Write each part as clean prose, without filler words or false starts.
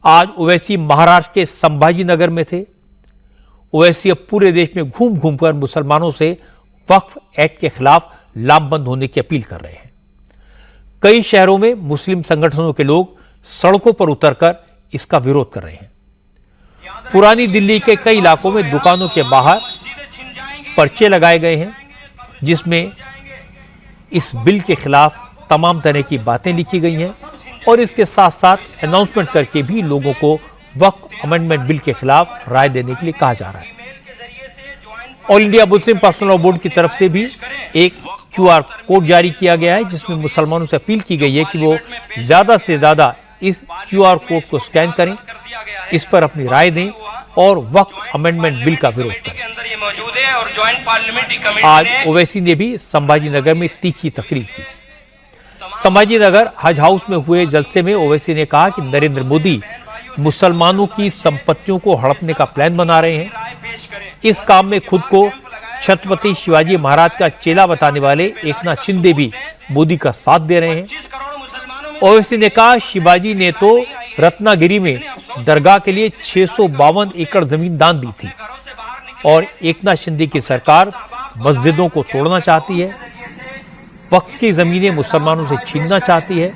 आज ओवैसी महाराष्ट्र के संभाजी नगर में थे। ओवैसी अब पूरे देश में घूम घूम कर मुसलमानों से वक्फ एक्ट के खिलाफ लामबंद होने की अपील कर रहे हैं। कई शहरों में मुस्लिम संगठनों के लोग सड़कों पर उतरकर इसका विरोध कर रहे हैं। पुरानी दिल्ली के कई इलाकों में दुकानों के बाहर पर्चे लगाए गए हैं जिसमें इस बिल के खिलाफ तमाम तरह की बातें लिखी गई हैं और इसके साथ साथ अनाउंसमेंट करके भी लोगों को वक्फ अमेंडमेंट बिल के खिलाफ राय देने के लिए कहा जा रहा है। All India Muslim personal law board की तरफ से भी एक QR कोड जारी किया गया है जिसमें मुसलमानों से अपील की गई है कि वो ज्यादा से ज्यादा इस QR कोड को स्कैन करें, इस पर अपनी राय दें और वक्फ अमेंडमेंट बिल का विरोध करें। आज ओवैसी ने भी संभाजी नगर में तीखी तकरीर की। संभाजी नगर हज हाउस में हुए जलसे में ओवैसी ने कहा कि नरेंद्र मोदी मुसलमानों की संपत्तियों को हड़पने का प्लान बना रहे हैं। इस काम में खुद को छत्रपति शिवाजी महाराज का चेला बताने वाले एकनाथ शिंदे भी मोदी का साथ दे रहे हैं। ओवैसी ने कहा शिवाजी ने तो रत्नागिरी में दरगाह के लिए 652 एकड़ जमीन दान दी थी और एकनाथ शिंदे की सरकार मस्जिदों को तोड़ना चाहती है, वक्फ की जमीनें मुसलमानों से छीनना चाहती है।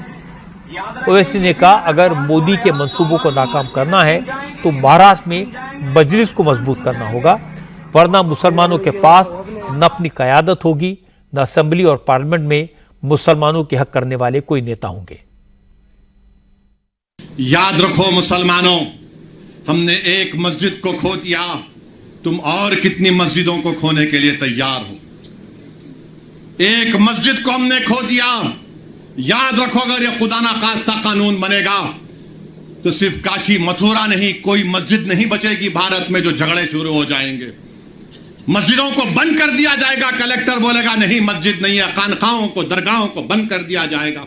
ओवैसी ने कहा अगर मोदी के मंसूबों को नाकाम करना है तो महाराष्ट्र में मजलिस को मजबूत करना होगा, वरना मुसलमानों के पास न अपनी क़यादत होगी न असेंबली और पार्लियामेंट में मुसलमानों के हक करने वाले कोई नेता होंगे। याद रखो मुसलमानों, हमने एक मस्जिद को खो दिया, तुम और कितनी मस्जिदों को खोने के लिए तैयार हो। एक मस्जिद को हमने खो दिया। याद रखो अगर यह खुदा ना खास्ता कानून बनेगा तो सिर्फ काशी मथुरा नहीं, कोई मस्जिद नहीं बचेगी भारत में जो झगड़े शुरू हो जाएंगे। मस्जिदों को बंद कर दिया जाएगा, कलेक्टर बोलेगा नहीं मस्जिद नहीं है, खानकाहों को दरगाहों को बंद कर दिया जाएगा।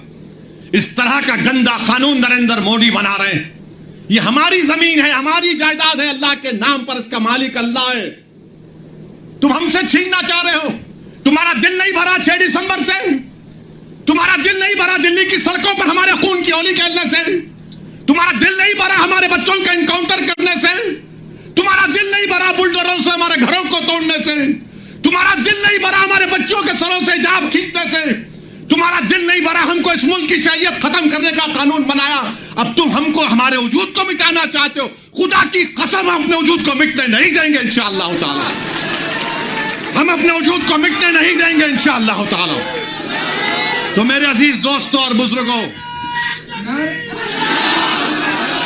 इस तरह का गंदा कानून नरेंद्र मोदी बना रहे हैं। ये हमारी जमीन है, हमारी जायदाद है, अल्लाह के नाम पर इसका मालिक अल्लाह है। तुम हमसे छीनना चाह रहे हो। तुम्हारा दिल नहीं भरा 6 दिसंबर से, तुम्हारा दिल नहीं भरा दिल्ली की सड़कों पर हमारे खून की होली खेलने से, तुम्हारा दिल नहीं भरा हमारे बच्चों का एनकाउंटर करने से, तुम्हारा दिल नहीं भरा बुलडोजरों से हमारे घरों को तोड़ने से, तुम्हारा दिल नहीं भरा हमारे बच्चों के सरों से हिजाब खींचने से, तुम्हारा दिल नहीं भरा हमको इस मुल्क की शरीयत खत्म करने का कानून बनाया। अब तुम हमको हमारे वजूद को मिटाना चाहते हो। खुदा की कसम हम अपने वजूद को मिटने नहीं देंगे इंशाअल्लाह ताला। हम अपने वजूद को मिटने नहीं देंगे इंशाअल्लाह ताला। तो मेरे अजीज दोस्तों और बुजुर्गों,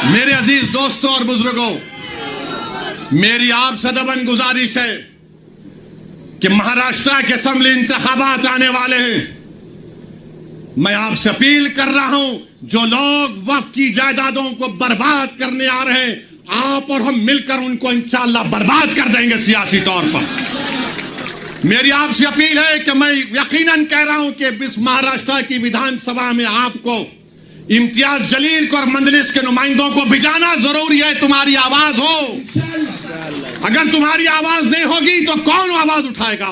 मेरे अजीज दोस्तों और बुजुर्गों, मेरी आपसे दबन गुजारिश है कि महाराष्ट्र के असेंबली इंतखाबात आने वाले हैं। मैं आपसे अपील कर रहा हूं जो लोग वक्फ की जायदादों को बर्बाद करने आ रहे हैं, आप और हम मिलकर उनको इंशाअल्लाह बर्बाद कर देंगे सियासी तौर पर। मेरी आपसे अपील है कि मैं यकीनन कह रहा हूं कि इस महाराष्ट्र की विधानसभा में आपको इम्तियाज जलील को और मंजलिस के नुमाइंदों को भिजाना जरूरी है। तुम्हारी आवाज हो, अगर तुम्हारी आवाज नहीं होगी तो कौन आवाज उठाएगा।